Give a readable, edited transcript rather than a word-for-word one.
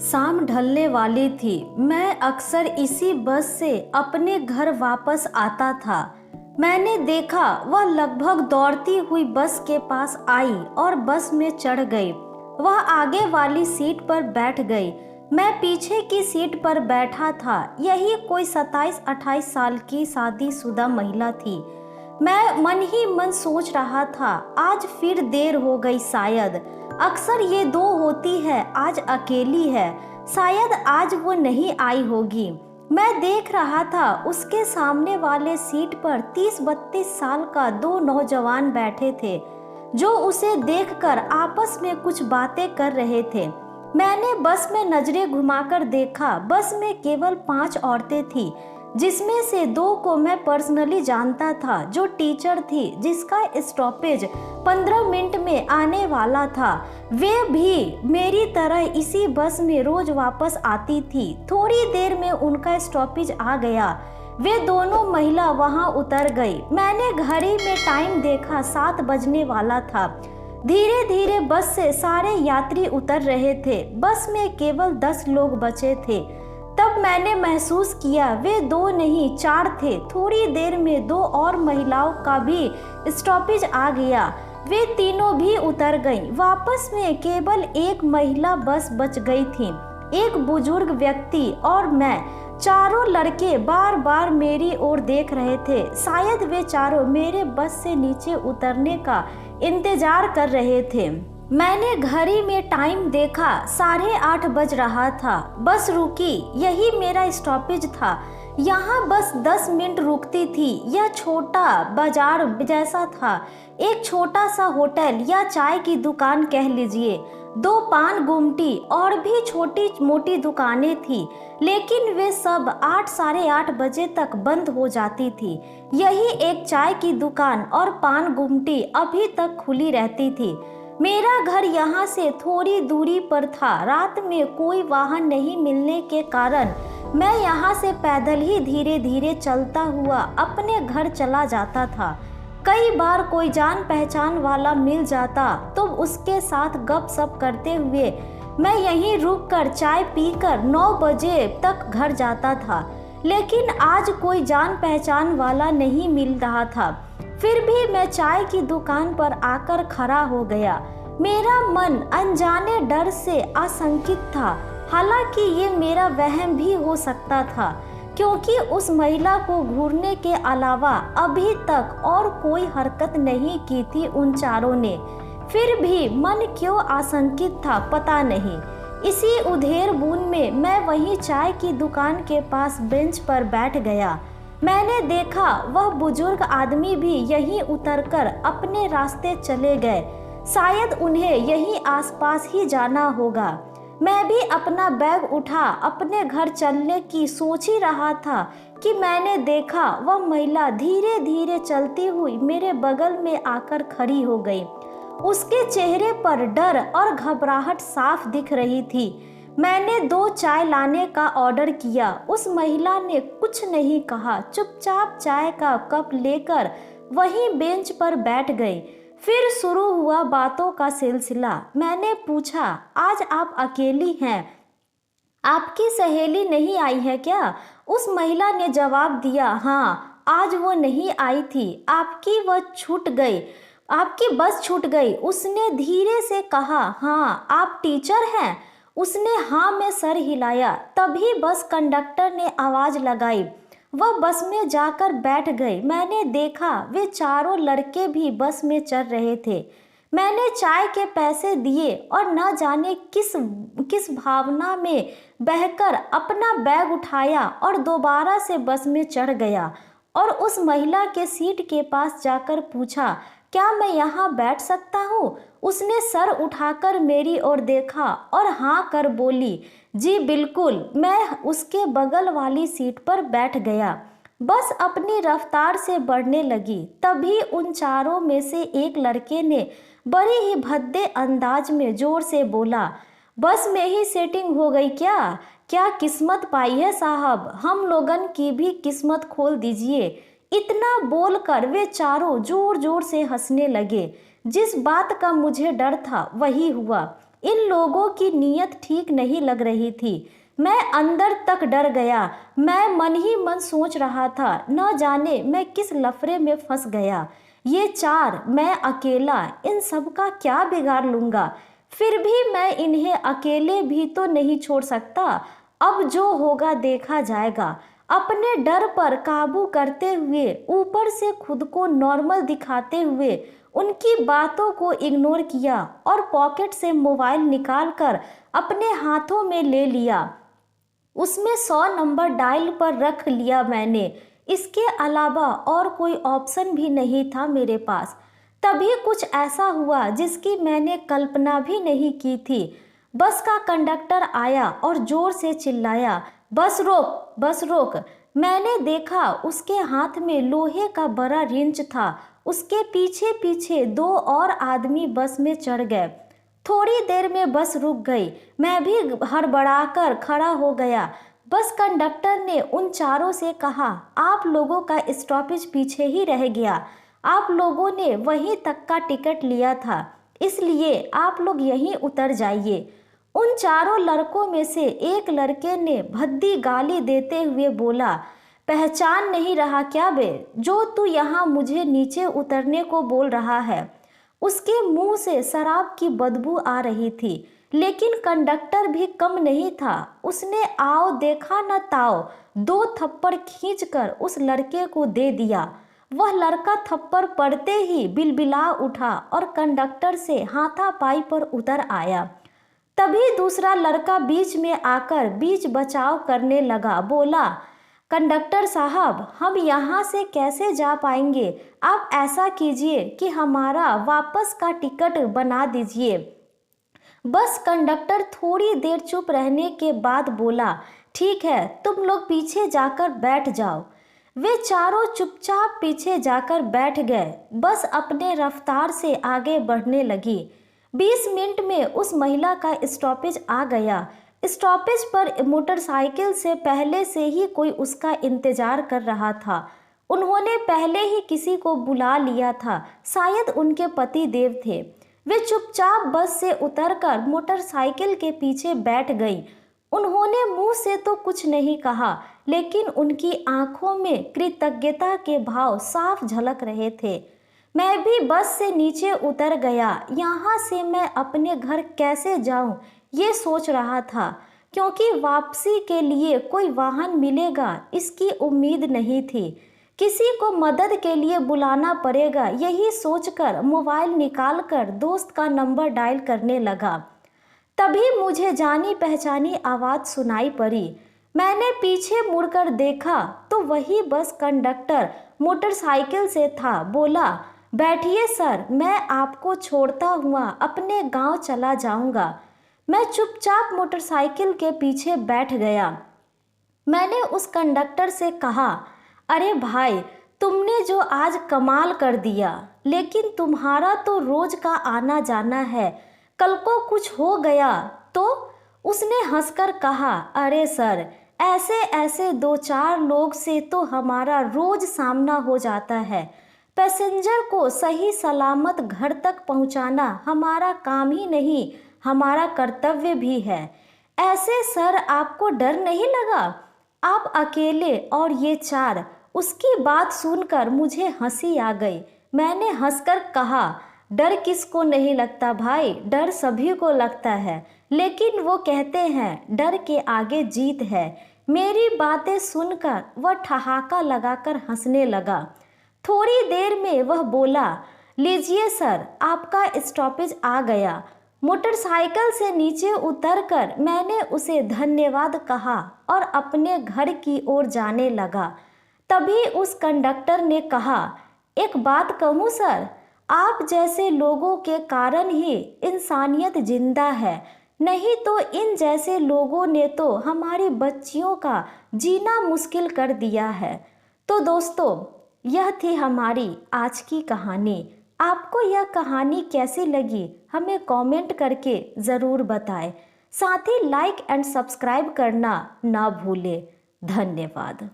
शाम ढलने वाली थी। मैं अक्सर इसी बस से अपने घर वापस आता था। मैंने देखा वह लगभग दौड़ती हुई बस के पास आई और बस में चढ़ गई। वह आगे वाली सीट पर बैठ गई। मैं पीछे की सीट पर बैठा था। यही कोई 27-28 साल की शादीशुदा महिला थी। मैं मन ही मन सोच रहा था, आज फिर देर हो गई शायद। अक्सर ये दो होती है, आज अकेली है, शायद आज वो नहीं आई होगी। मैं देख रहा था उसके सामने वाले सीट पर 30-32 साल का दो नौजवान बैठे थे, जो उसे देखकर आपस में कुछ बातें कर रहे थे। मैंने बस में नजरें घुमाकर देखा। बस में केवल 5 औरतें थीं, जिसमें से 2 को मैं पर्सनली जानता था, जो टीचर थी जिसका स्टॉपेज 15 मिनट में आने वाला था। वे भी मेरी तरह इसी बस में रोज वापस आती थी। थोड़ी देर में उनका स्टॉपेज आ गया। वे दोनों महिला वहां उतर गई। मैंने घड़ी में टाइम देखा, 7 बजने वाला था। धीरे धीरे बस से सारे यात्री उतर रहे थे। बस में केवल 10 लोग बचे थे। तब मैंने महसूस किया वे 2 नहीं 4 थे। थोड़ी देर में 2 और महिलाओं का भी स्टॉपेज आ गया। वे तीनों भी उतर गईं। वापस में केवल एक महिला बस बच गई थी, एक बुजुर्ग व्यक्ति और मैं। चारों लड़के बार बार मेरी ओर देख रहे थे। शायद वे चारों मेरे बस से नीचे उतरने का इंतजार कर रहे थे। मैंने घड़ी में टाइम देखा, 8:30 बज रहा था। बस रुकी। यही मेरा स्टॉपेज था। यहाँ बस 10 मिनट रुकती थी। यह छोटा बाजार जैसा था। एक छोटा सा होटल या चाय की दुकान कह लीजिए। 2 पान गुमटी और भी छोटी मोटी दुकानें थी, लेकिन वे सब 8 साढ़े 8 बजे तक बंद हो जाती थी। यही एक चाय की दुकान और पान गुमटी अभी तक खुली रहती थी। मेरा घर यहाँ से थोड़ी दूरी पर था। रात में कोई वाहन नहीं मिलने के कारण मैं यहाँ से पैदल ही धीरे धीरे चलता हुआ अपने घर चला जाता था। कई बार कोई जान पहचान वाला मिल जाता तो उसके साथ गपशप करते हुए मैं यहीं रुककर चाय पीकर 9 बजे तक घर जाता था। लेकिन आज कोई जान पहचान वाला नहीं मिल रहा था। फिर भी मैं चाय की दुकान पर आकर खड़ा हो गया। मेरा मन अनजाने डर से आशंकित था। हालांकि ये मेरा वहम भी हो सकता था, क्योंकि उस महिला को घूरने के अलावा अभी तक और कोई हरकत नहीं की थी उन चारों ने। फिर भी मन क्यों आशंकित था पता नहीं। इसी उधेड़ बुन में मैं वहीं चाय की दुकान के पास बेंच पर बैठ गया। मैंने देखा वह बुजुर्ग आदमी भी यहीं उतरकर अपने रास्ते चले गए। शायद उन्हें यहीं आसपास ही जाना होगा। मैं भी अपना बैग उठा अपने घर चलने की सोच ही रहा था कि मैंने देखा वह महिला धीरे धीरे चलती हुई मेरे बगल में आकर खड़ी हो गई। उसके चेहरे पर डर और घबराहट साफ दिख रही थी। मैंने 2 चाय लाने का ऑर्डर किया। उस महिला ने कुछ नहीं कहा, चुपचाप चाय का कप लेकर वहीं बेंच पर बैठ गई। फिर शुरू हुआ बातों का सिलसिला। मैंने पूछा, आज आप अकेली हैं? आपकी सहेली नहीं आई है क्या? उस महिला ने जवाब दिया, हाँ, आज वो नहीं आई थी। आपकी बस छूट गई। उसने धीरे से कहा, हाँ, आप टीचर हैं? उसने हाँ में सर हिलाया। तभी बस कंडक्टर ने आवाज लगाई। वह बस में जाकर बैठ गई। मैंने देखा वे चारों लड़के भी बस में चढ़ रहे थे। मैंने चाय के पैसे दिए और न जाने किस भावना में बहकर अपना बैग उठाया और दोबारा से बस में चढ़ गया और उस महिला के सीट के पास जाकर पूछा, क्या मैं यहाँ बैठ सकता हूँ? उसने सर उठाकर मेरी ओर देखा और हाँ कर बोली, जी बिल्कुल। मैं उसके बगल वाली सीट पर बैठ गया। बस अपनी रफ्तार से बढ़ने लगी। तभी उन चारों में से एक लड़के ने बड़े ही भद्दे अंदाज में जोर से बोला, बस में ही सेटिंग हो गई क्या? क्या किस्मत पाई है साहब, हम लोगन की भी किस्मत खोल दीजिए। इतना बोलकर वे चारों जोर जोर से हंसने लगे। जिस बात का मुझे डर था वही हुआ। इन लोगों की नीयत ठीक नहीं लग रही थी। मैं अंदर तक डर गया। मैं मन ही मन सोच रहा था, न जाने मैं किस लफड़े में फंस गया। ये चार, मैं अकेला, इन सब का क्या बिगाड़ लूंगा। फिर भी मैं इन्हें अकेले भी तो नहीं छोड़ सकता। अब जो होगा देखा जाएगा। अपने डर पर काबू करते हुए, ऊपर से खुद को नॉर्मल दिखाते हुए उनकी बातों को इग्नोर किया और पॉकेट से मोबाइल निकालकर अपने हाथों में ले लिया। उसमें 100 नंबर डायल पर रख लिया मैंने। इसके अलावा और कोई ऑप्शन भी नहीं था मेरे पास। तभी कुछ ऐसा हुआ जिसकी मैंने कल्पना भी नहीं की थी। बस का कंडक्टर आया और जोर से चिल्लाया, बस रोक, बस रोक। मैंने देखा उसके हाथ में लोहे का बड़ा रिंच था। उसके पीछे पीछे 2 और आदमी बस में चढ़ गए। थोड़ी देर में बस रुक गई। मैं भी हड़बड़ाकर खड़ा हो गया। बस कंडक्टर ने उन चारों से कहा, आप लोगों का स्टॉपेज पीछे ही रह गया। आप लोगों ने वहीं तक का टिकट लिया था, इसलिए आप लोग यहीं उतर जाइए। उन चारों लड़कों में से एक लड़के ने भद्दी गाली देते हुए बोला, पहचान नहीं रहा क्या बे, जो तू यहाँ मुझे नीचे उतरने को बोल रहा है। उसके मुंह से शराब की बदबू आ रही थी, लेकिन कंडक्टर भी कम नहीं था। उसने आओ देखा न ताओ 2 थप्पड़ खींचकर उस लड़के को दे दिया। वह लड़का थप्पड़ पड़ते ही बिलबिला उठा और कंडक्टर से हाथापाई पर उतर आया। तभी दूसरा लड़का बीच में आकर बीच बचाव करने लगा। बोला, कंडक्टर साहब, हम यहाँ से कैसे जा पाएंगे। आप ऐसा कीजिए कि हमारा वापस का टिकट बना दीजिए। बस कंडक्टर थोड़ी देर चुप रहने के बाद बोला, ठीक है, तुम लोग पीछे जाकर बैठ जाओ। वे चारों चुपचाप पीछे जाकर बैठ गए। बस अपने रफ्तार से आगे बढ़ने लगी। 20 मिनट में उस महिला का स्टॉपेज आ गया। स्टॉपेज पर मोटरसाइकिल से पहले से ही कोई उसका इंतजार कर रहा था। उन्होंने पहले ही किसी को बुला लिया था, शायद उनके पति देव थे। वे चुपचाप बस से उतरकर मोटरसाइकिल के पीछे बैठ गई। उन्होंने मुंह से तो कुछ नहीं कहा, लेकिन उनकी आंखों में कृतज्ञता के भाव साफ झलक रहे थे। मैं भी बस से नीचे उतर गया। यहाँ से मैं अपने घर कैसे जाऊँ ये सोच रहा था, क्योंकि वापसी के लिए कोई वाहन मिलेगा इसकी उम्मीद नहीं थी। किसी को मदद के लिए बुलाना पड़ेगा, यही सोचकर मोबाइल निकालकर दोस्त का नंबर डायल करने लगा। तभी मुझे जानी पहचानी आवाज़ सुनाई पड़ी। मैंने पीछे मुड़कर देखा तो वही बस कंडक्टर मोटरसाइकिल से था। बोला, बैठिए सर, मैं आपको छोड़ता हुआ अपने गांव चला जाऊंगा। मैं चुपचाप मोटरसाइकिल के पीछे बैठ गया। मैंने उस कंडक्टर से कहा, अरे भाई, तुमने जो आज कमाल कर दिया, लेकिन तुम्हारा तो रोज का आना जाना है, कल को कुछ हो गया तो? उसने हंसकर कहा, अरे सर, ऐसे ऐसे 2-4 लोग से तो हमारा रोज सामना हो जाता है। पैसेंजर को सही सलामत घर तक पहुंचाना हमारा काम ही नहीं, हमारा कर्तव्य भी है। ऐसे सर, आपको डर नहीं लगा? आप अकेले और ये 4। उसकी बात सुनकर मुझे हंसी आ गई। मैंने हंसकर कहा, डर किसको नहीं लगता भाई, डर सभी को लगता है, लेकिन वो कहते हैं डर के आगे जीत है। मेरी बातें सुनकर वह ठहाका लगाकर हंसने लगा। थोड़ी देर में वह बोला, लीजिए सर, आपका स्टॉपेज आ गया। मोटरसाइकिल से नीचे उतरकर मैंने उसे धन्यवाद कहा और अपने घर की ओर जाने लगा। तभी उस कंडक्टर ने कहा, एक बात कहूँ सर, आप जैसे लोगों के कारण ही इंसानियत जिंदा है, नहीं तो इन जैसे लोगों ने तो हमारी बच्चियों का जीना मुश्किल कर दिया है। तो दोस्तों, यह थी हमारी आज की कहानी। आपको यह कहानी कैसी लगी हमें कमेंट करके ज़रूर बताएं। साथ ही लाइक एंड सब्सक्राइब करना ना भूलें। धन्यवाद।